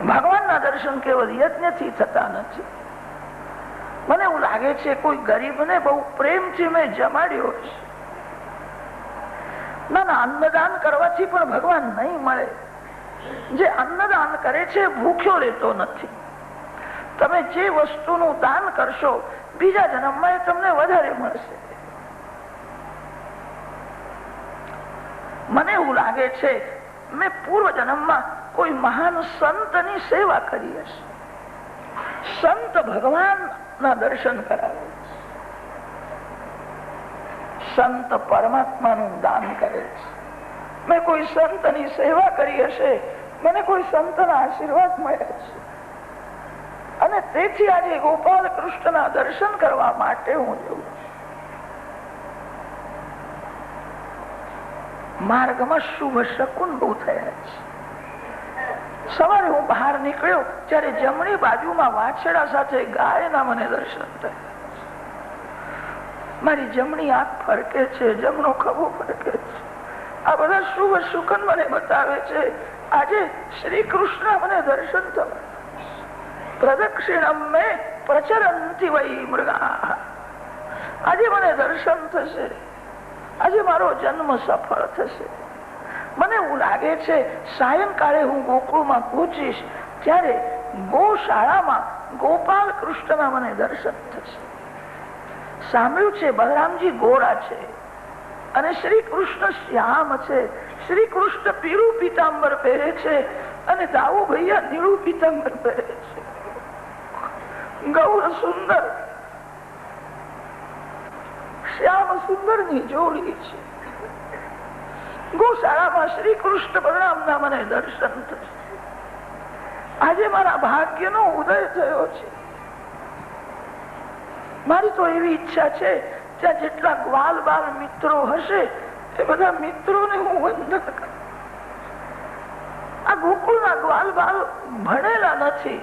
ભગવાનના દર્શન કેવળ યજ્ઞથી થતા નથી. મને એવું લાગે છે કોઈ ગરીબને બહુ પ્રેમથી મેં જમાડ્યો છે. ના, અન્નદાન કરવાથી પણ ભગવાન નહીં મળે. જે અન્નદાન કરે છે ભૂખ્યો રહેતો નથી. તમે જે વસ્તુનું દાન કરશો બીજા જન્મમાં એ તમને વધારે મળશે. મને એવું લાગે છે મેં પૂર્વ જન્મમાં કોઈ મહાન સંતની સેવા કરી હશે. સંત ભગવાનના દર્શન કરાવે. સંત પરમાત્માનું દાન કરે છે. મેં કોઈ સંતની સેવા કરી હશે. મને કોઈ સંતના આશીર્વાદ મળ્યા છે. અને તેથી આજે ગોપાલ કૃષ્ણના દર્શન કરવા માટે હું જઉં છું. માર્ગમાં શુભ શકુન બહુ થયા છે. સવારે હું બહાર નીકળ્યો ત્યારે જમણી બાજુમાં વાછડા સાથે ગાયના મને દર્શન થયા. મારી જમણી આંખ ફરકે છે, જમણો ખભો ફરકે છે. આ બધા શુભ સુકન મને બતાવે છે આજે શ્રી કૃષ્ણ મને દર્શન થવા. પ્રદક્ષિણમ મે પ્રચરંતિ વૈ મૃગા. આજે મને દર્શન થશે, આજે મારો જન્મ સફળ થશે. મને એવું લાગે છે સાયંકાળે હું ગોકુળમાં પહોંચીશ ત્યારે ગોશાળામાં ગોપાલ કૃષ્ણના મને દર્શન થશે. સાંભળ્યું છે બલરામજી ગોરા છે અને શ્રી કૃષ્ણ શ્યામ છે. શ્રી કૃષ્ણ પીળું પીતાંબર પહેરે છે અને દાઉ ભૈયા નીળું પીતાંબર પહેરે છે. ગૌર સુંદર શ્યામ સુંદર ની જોડી છે. ગોશાળામાં શ્રી કૃષ્ણ બલરામના મને દર્શન થશે. આજે મારા ભાગ્યનો ઉદય થયો છે. મારી તો એવી ઈચ્છા છે ત્યાં જેટલા ગ્વાલ બાલ મિત્રો હશે એ બધા મિત્રોને હું વંદન કરું. આ ગોકુળના ગ્વાલ બાલ ભણેલા નથી,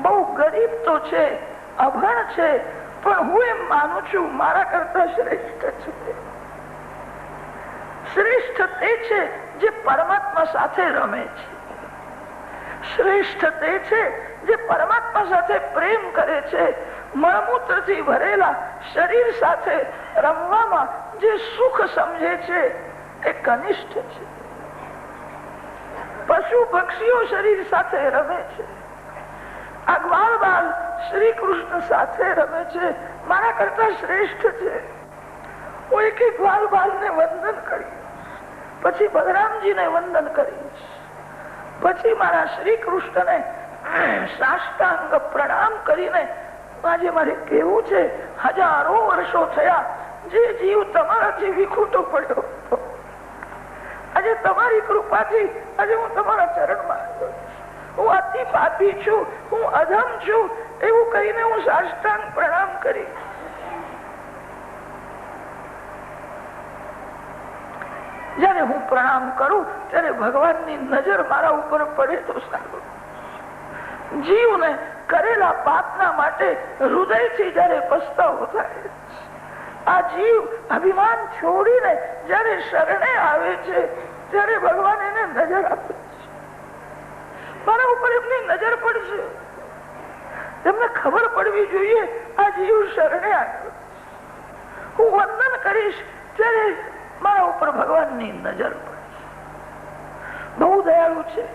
બહુ ગરીબ તો છે, અભણ છે, પણ હું એમ માનું છું મારા કરતા શ્રેષ્ઠ છે. શ્રેષ્ઠ તે છે જે પરમાત્મા સાથે રમે છે. શ્રેષ્ઠ તે છે જે પરમાત્મા સાથે પ્રેમ કરે છે. મળમૂત્રથી ભરેલા શરીર સાથે રમવામાં જે સુખ સમજે છે એ કનિષ્ઠ છે. પશુ પક્ષીઓ શરીર સાથે રમે છે, આ ગ્વાલ બાલ શ્રી કૃષ્ણ સાથે રમે છે, મારા કરતા શ્રેષ્ઠ છે. હું એક ગ્વાલ બાલ ને વંદન કરીશ, પછી બલરામજીને વંદન કરીશ, પછી મારા શ્રી કૃષ્ણને સાષ્ટાંગ પ્રણામ કરીને આજે મારે કેવું છે હજારો વર્ષો થયા જે જીવ તમારાથી વિખૂટો પડ્યો હતો, આજે તમારી કૃપાથી આજે હું તમારા ચરણમાં આવ્યો છું. હું અતિ પાપી છું, હું અધમ છું એવું કહીને હું સાષ્ટાંગ પ્રણામ કરી. જયારે હું પ્રણામ કરું ત્યારે ભગવાનની નજર મારા ઉપર પડે તો સારું. જીવને કરેલા પાપના માટે હૃદયથી જયારે પસ્તાવો થાય, આ જીવ અભિમાન છોડીને જયારે શરણે આવે છે ત્યારે ભગવાન એને નજર આપે છે. મારા ઉપર એમની નજર પડશે, એમને ખબર પડવી જોઈએ આ જીવ શરણે આવ્યો. હું વંદન કરીશ ત્યારે મારા ઉપર ભગવાનની નજર પડશે. બહુ દયાળુ છે,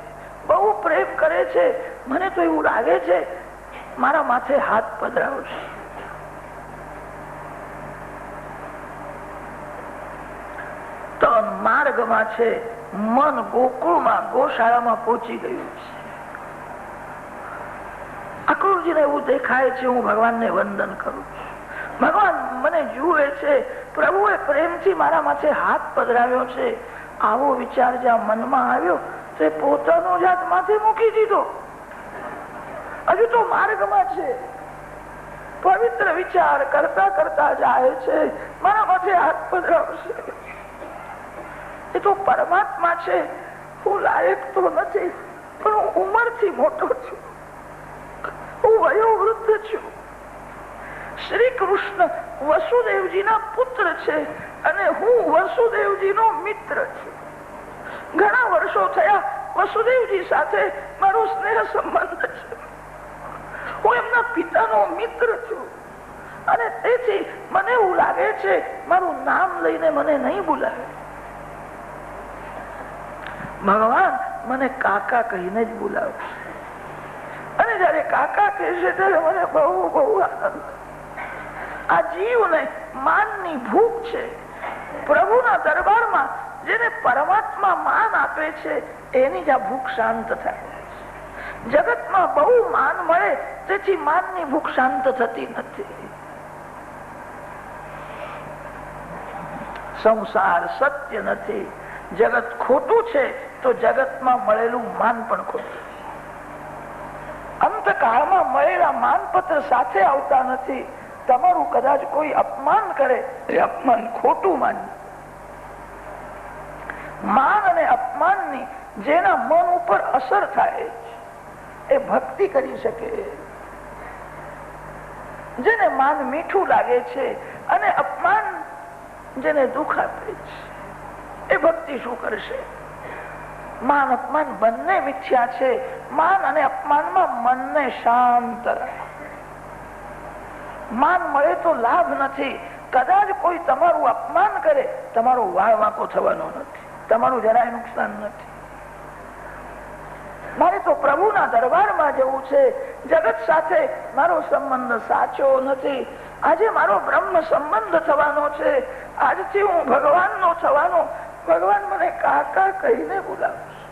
બહુ પ્રેમ કરે છે. મને તો એવું લાગે છે મારા માથે હાથ પધરાવશે. તન માર્ગમાં છે, મન ગોકુળમાં ગોશાળામાં પહોંચી ગયું છે. અક્રૂરજીને એવું દેખાય છે હું ભગવાનને વંદન કરું છું, ભગવાન મને જુએ છે, પ્રભુએ પ્રેમથી મારા માથે હાથ પધરાવ્યો છે. આવો વિચાર જ્યાં મનમાં આવ્યો તે પોતાનો જાત માથે મૂકી દીધો. હજુ તો માર્ગમાં છે, પવિત્ર વિચાર કરતા કરતા જાય છે, મારા માથે હાથ પધરાવશે. એ તો પરમાત્મા છે, હું લાયક તો નથી, પણ હું ઉંમરથી મોટો છું, હું વયોવૃદ્ધ છું. શ્રી કૃષ્ણ વસુદેવજીના પુત્ર છે અને હું વસુદેવજીનો મિત્ર છું. ઘણા વર્ષો થયા વસુદેવજી સાથે મારો સ્નેહ સંબંધ છે. હું એમના પિતાનો મિત્ર છું અને તેથી મને એવું લાગે છે મારું નામ લઈને મને નહીં બોલાવે. ભગવાન મને કાકા કહીને જ બોલાવે અને જયારે કાકા કહેશે ત્યારે મને બહુ બહુ આનંદ. આ જીવને માનની ભૂખ છે. પ્રભુના દરબારમાં જેને પરમાત્મા માન આપે છે એની જ આ ભૂખ શાંત થાય. જગતમાં બહુ માન મળે તેથી માનની ભૂખ શાંત થતી નથી. સંસાર સત્ય નથી, જગત ખોટું છે તો જગતમાં મળેલું માન પણ ખોટું. અંતકાળમાં મળેલા માનપત્ર સાથે આવતા નથી. તમારું કદાચ કોઈ અપમાન કરે એ અપમાન ખોટું માન. માન અને અપમાનની જેના મન ઉપર અસર થાય એ ભક્તિ કરી શકે. જેને માન મીઠું લાગે છે અને અપમાન જેને દુઃખ આપે છે એ ભક્તિ શું કરશે? માન અપમાન બંને મિથ્યા છે. માન અને અપમાનમાં મનને શાંત રાખો. માન મળે તો લાભ નથી. કદાચ કોઈ તમારું અપમાન કરે, તમારો વાળ વાંકો થવાનો નથી, તમારું જરાય નુકસાન નથી. મારે તો પ્રભુના દરબારમાં જવું છે. જગત સાથે મારો સંબંધ સાચો નથી. આજે મારો બ્રહ્મ સંબંધ થવાનો છે. આજથી હું ભગવાનનો થવાનો. ભગવાન મને કાકા કહીને બોલાવશે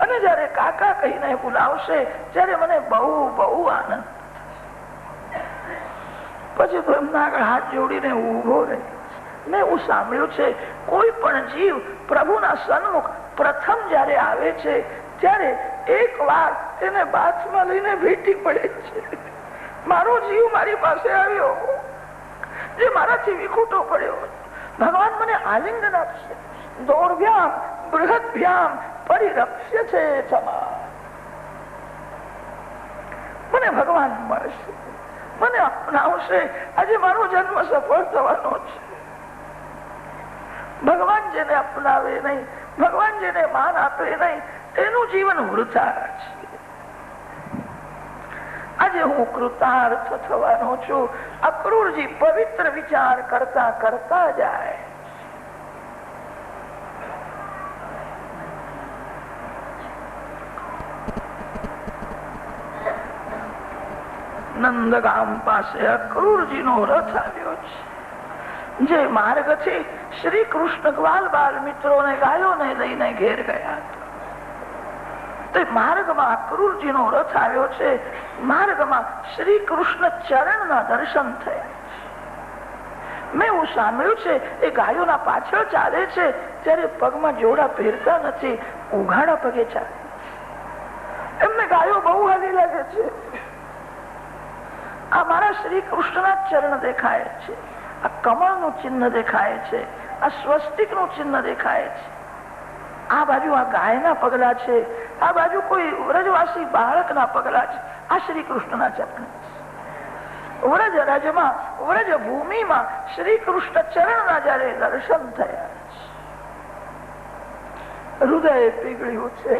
અને જયારે કાકા કહીને બોલાવશે ત્યારે મને બહુ બહુ આનંદ. પછી તો એમના આગળ હાથ જોડીને ઉભો રહે. મેં એવું સાંભળ્યું છે કોઈ પણ જીવ પ્રભુના સન્મુખ પ્રથમ જયારે આવે છે ત્યારે એક વાર એને બાથમાં લઈને ભેટી પડે છે. મારો જીવ મારી પાસે આવ્યો જે મારાથી વિખૂટો પડ્યો. ભગવાન મને આલિંગન આપશે. દોર્ભ્યામ બૃહદભ્યામ પરિરક્ષ્ય છે તમા. મને ભગવાન મળશે, મને અપનાવશે. આજે મારો જન્મ સફળ થવાનો છે. ભગવાન જેને અપનાવે નહીં, ભગવાન જેને માન આપે નહીં, એનું જીવન વૃથા છે. આજે હું કૃતાર્થ થવાનો છું. અક્રૂરજી પવિત્ર વિચાર કરતા કરતા જાય. નંદગામ પાસે અક્રૂરજી નો રથ આવ્યો છે. જે માર્ગથી શ્રી કૃષ્ણ ગ્વાલ બાલ મિત્રોને ગાયોને લઈને ઘેર ગયા હતા તે માર્ગમાં અક્રૂરજી નો રથ આવ્યો છે. માર્ગમાં શ્રી કૃષ્ણ ચરણના દર્શન થયા. મેં એવું સાંભળ્યું છે એ ગાયોના પાછળ ચાલે છે ત્યારે પગમાં જોડા પહેરતા નથી, ઉઘાડા પગે ચાલે. એમને ગાયો બહુ હાલી લાગે છે. આ મારા શ્રી કૃષ્ણના ચરણ દેખાય છે, આ કમળનું ચિહ્ન દેખાય છે, આ સ્વસ્તિકનું ચિહ્ન દેખાય છે. આ બાજુ આ ગાયના પગલા છે, આ બાજુ કોઈ વ્રજવાસી બાળકના પગલા છે. આ શ્રી કૃષ્ણના ચરણ છે. વ્રજ રાજમાં વ્રજ ભૂમિમાં શ્રી કૃષ્ણ ચરણના જયારે દર્શન થયા છે હૃદય પીગળ્યું છે,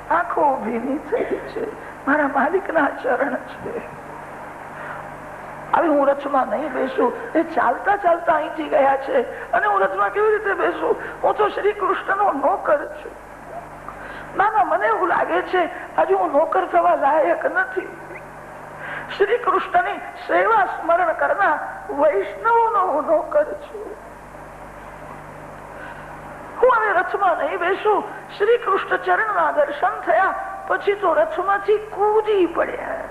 આંખો ભીની થઈ છે. મારા માલિકના ચરણ છે. હવે હું રથમાં નહીં બેસું. એ ચાલતા ચાલતા અહીંથી ગયા છે અને હું રથમાં કેવી રીતે બેસું? હું તો શ્રી કૃષ્ણનો નોકર છું. ના ના, મને એવું લાગે છે હજુ હું નોકર થવા લાયક નથી. શ્રી કૃષ્ણની સેવા સ્મરણ કરનાર વૈષ્ણવનો હું નોકર છું. હું હવે રથમાં નહીં બેસું. શ્રી કૃષ્ણ ચરણના દર્શન થયા પછી તો રથમાંથી કૂદી પડ્યા.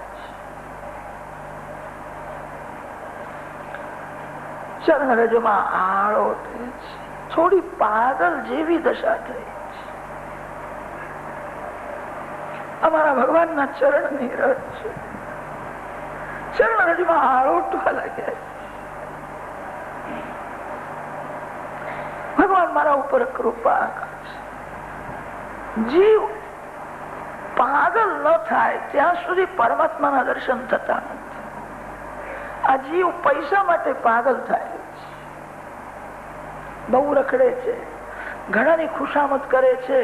ચરણ રજમાં આળો થઈ છે. થોડી પાગલ જેવી દશા થઈ છે. અમારા ભગવાનના ચરણની રજ છે. ચરણ રજમાં આળોટવા લાગ્યા. ભગવાન મારા ઉપર કૃપા કરશે. જીવ પાગલ ન થાય ત્યાં સુધી પરમાત્માના દર્શન થતા નથી. આ જીવ પૈસા માટે પાગલ થાય છે, બહુ રખડે છે, ઘણાની ખુશામત કરે છે,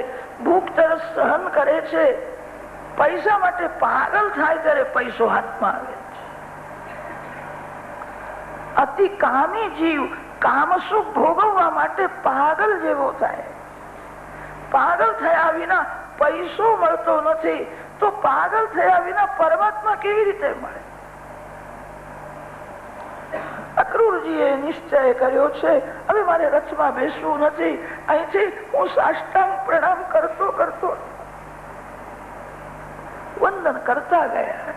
ભૂખ તરસ સહન કરે છે. પૈસા માટે પાગલ થાય ત્યારે પૈસો હાથમાં આવે છે. અતિ કામી જીવ કામ સુખ ભોગવવા માટે પાગલ જેવો થાય. પાગલ થયા વિના પૈસો મળતો નથી તો પાગલ થયા વિના પરમાત્મા કેવી રીતે મળે? અક્રૂરજીએ નિશ્ચય કર્યો છે હવે મારે રથમાં બેસવું નથી. અહીંથી હું સાષ્ટાંગ પ્રણામ કરતો કરતો વંદન કરતા ગયા.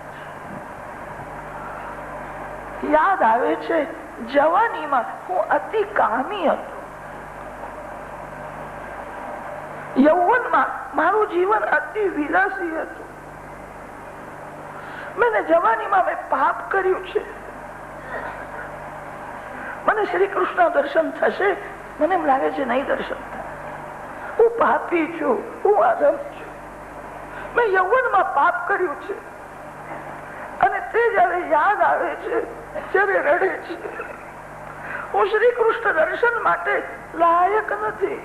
યાદ આવે છે જવાનીમાં હું અતિ કામી હતો. યૌવનમાં મારું જીવન અતિ વિલાસી હતું. મને જવાનીમાં મેં પાપ કર્યું છે. મને શ્રી કૃષ્ણ દર્શન થશે? મને એમ લાગે છે નહીં દર્શન થાય. હું પાપી છું, હું આદમ છું. મેં યૌવનમાં પાપ કર્યું છે અને તે જયારે યાદ આવે છે ત્યારે રડે છે. હું શ્રી કૃષ્ણ દર્શન માટે લાયક નથી,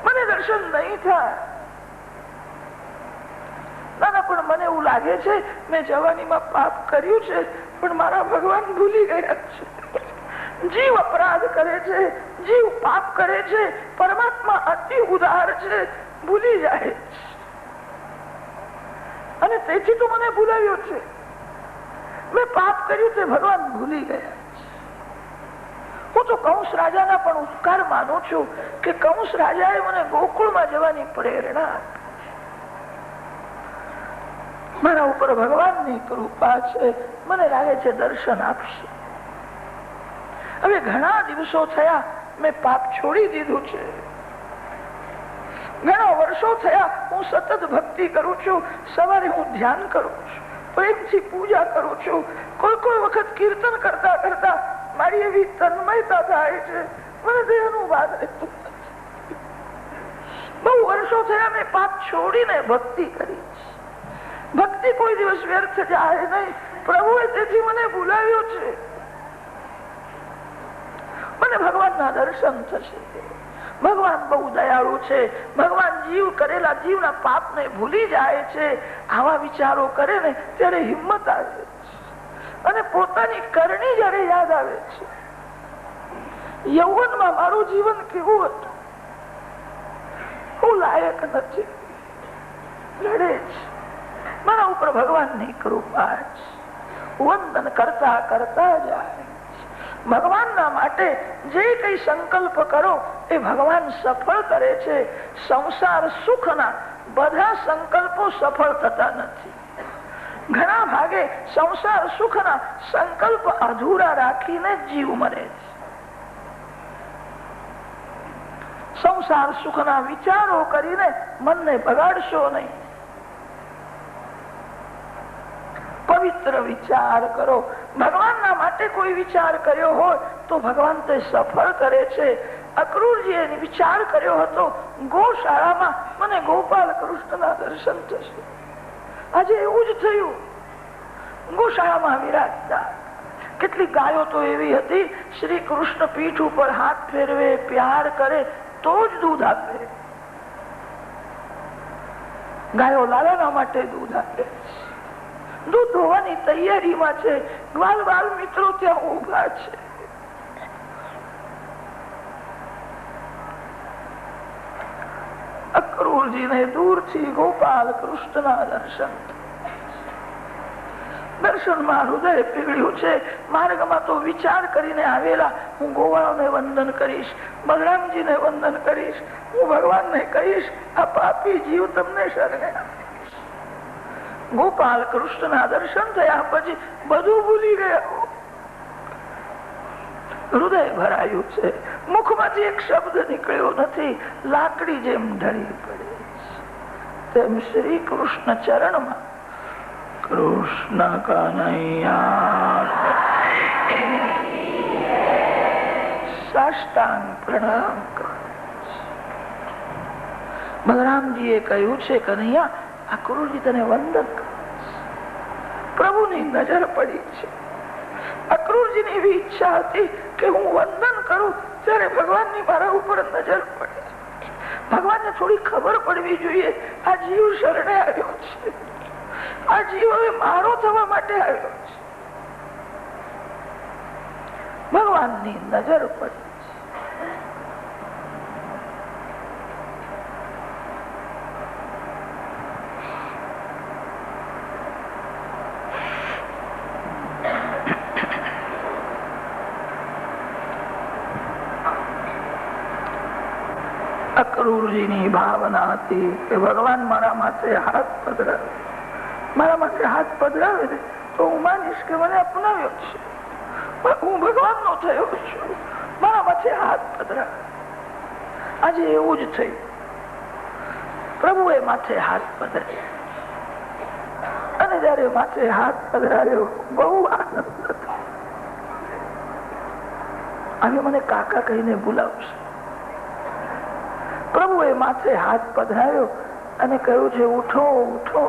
મને દર્શન નહીં થાય. ના, પણ મને એવું લાગે છે મેં જવાનીમાં પાપ કર્યું છે, પણ મારા ભગવાન ભૂલી ગયા છે. જીવ અપરાધ કરે છે, જીવ પાપ કરે છે, પરમાત્મા અતિ ઉદાર છે, ભૂલી જાય છે. અને તેથી તો મને ભૂલાવ્યો છે. મેં પાપ કર્યું તે ભગવાન ભૂલી ગયા. હું તો કંસ રાજાના પણ ઉપકાર માનું છું કે કંસ રાજાએ મને ગોકુળમાં જવાની પ્રેરણા આપી. મારા ઉપર ભગવાનની કૃપા છે, મને લાગે છે દર્શન આપશે. હવે ઘણા દિવસો થયા મેં પાપ છોડી દીધું છે. ઘણા વર્ષો થયા હું સતત ભક્તિ કરું છું. સવારે હું ધ્યાન કરું છું, પ્રેમથી પૂજા કરું છું. કોઈ વખત કીર્તન કરતા કરતા મારી એવી તન્મયતા થાય છે, મને દેહનું ભાન રહેતું નથી. બહુ વર્ષો થયા મેં પાપ છોડીને ભક્તિ કરી છે. ભક્તિ કોઈ દિવસ વ્યર્થ જાય નહીં. પ્રભુએ તેથી મને બોલાવ્યો છે. મને ભગવાનના દર્શન થશે. ભગવાન બહુ દયાળુ છે. ભગવાન જીવ કરેલા જીવના પાપને ભૂલી જાય છે. આવા વિચારો કરે ને ત્યારે હિંમત આવે છે અને પોતાની કરણી જયારે યાદ આવે છે. યૌવનમાં મારું જીવન કેવું હતું, હું લાયક નથી, લડે છે. મારા ઉપર ભગવાનની કૃપા છે. વંદન કરતા કરતા જાય. ભગવાનના માટે જે કઈ સંકલ્પ કરો એ ભગવાન સફળ કરે છે. સંસાર સુખના બધા સંકલ્પો સફળ થતા નથી. ઘણા ભાગે સંસાર સુખના સંકલ્પ અધૂરા રાખીને જીવ મરે છે. સંસાર સુખના વિચારો કરીને મનને બગાડશો નહીં. પવિત્ર વિચાર કરો. ભગવાનના માટે કોઈ વિચાર કર્યો હોય તો ભગવાન તે સફળ કરે છે. અક્રૂરજીએ વિચાર કર્યો હતો ગૌશાળામાં મને ગોપાલ કૃષ્ણના દર્શન થશે. આજે એવું જ થયું. ગૌશાળામાં વિરાજતા કેટલીક ગાયો તો એવી હતી, શ્રી કૃષ્ણ પીઠ ઉપર હાથ ફેરવે, પ્યાર કરે તો જ દૂધ આપે. ગાયો લાલાના માટે દૂધ આપે. દૂધ ધોવાની તૈયારીમાં છે. ગ્વાલ બાલ મિત્રો ત્યાં ઉભા છે. અક્રૂરજીને દૂરથી ગોપાલ કૃષ્ણના દર્શનમાં હૃદય પીગળ્યું છે. માર્ગમાં તો વિચાર કરીને આવેલા, હું ગોવાળોને વંદન કરીશ, બલરામજીને વંદન કરીશ, હું ભગવાનને કહીશ આ પાપી જીવ તમને શરણે આપીશ. ગોપાલ કૃષ્ણના દર્શન થયા પછી બધું ભૂલી ગયા. હૃદય ભરાયું છે. મુખમાંથી એક શબ્દ નીકળ્યો નથી. લાકડી જેમ ઢળી પડે તેમ શ્રી કૃષ્ણ ચરણમાં કૃષ્ણ કનૈયા સાષ્ટાંગ પ્રણામ કરે. બલરામજીએ કહ્યું છે કનૈયા અક્રૂરજી તને વંદન કરે. પ્રભુની નજર પડી છે. અક્રૂરજીની એવી ઈચ્છા હતી કે હું વંદન કરું ત્યારે ભગવાનની મારા ઉપર નજર પડે. ભગવાનને થોડી ખબર પડવી જોઈએ આ જીવ શરણે આવ્યો છે, આ જીવ હવે મારો થવા માટે આવ્યો છે. ભગવાનની નજર પડી. અક્રૂરજીની ભાવના હતી કે ભગવાન મારા માથે હાથ પધરાવે, મારા માથે હાથ પધરાવે ને તો હું માનીશ કે મને અપનાવ્યો છે, હું ભગવાનનો થયો છું. મારા માથે હાથ પધરાવે. આજે એવું જ થયું. પ્રભુએ માથે હાથ પધરાવ્યો અને જયારે માથે હાથ પધરાવ્યો બહુ આનંદ હતો. હવે મને કાકા કહીને બોલાવશે. પ્રભુએ માથે હાથ પધરાવ્યો અને કહ્યું છે ઉઠો ઉઠો.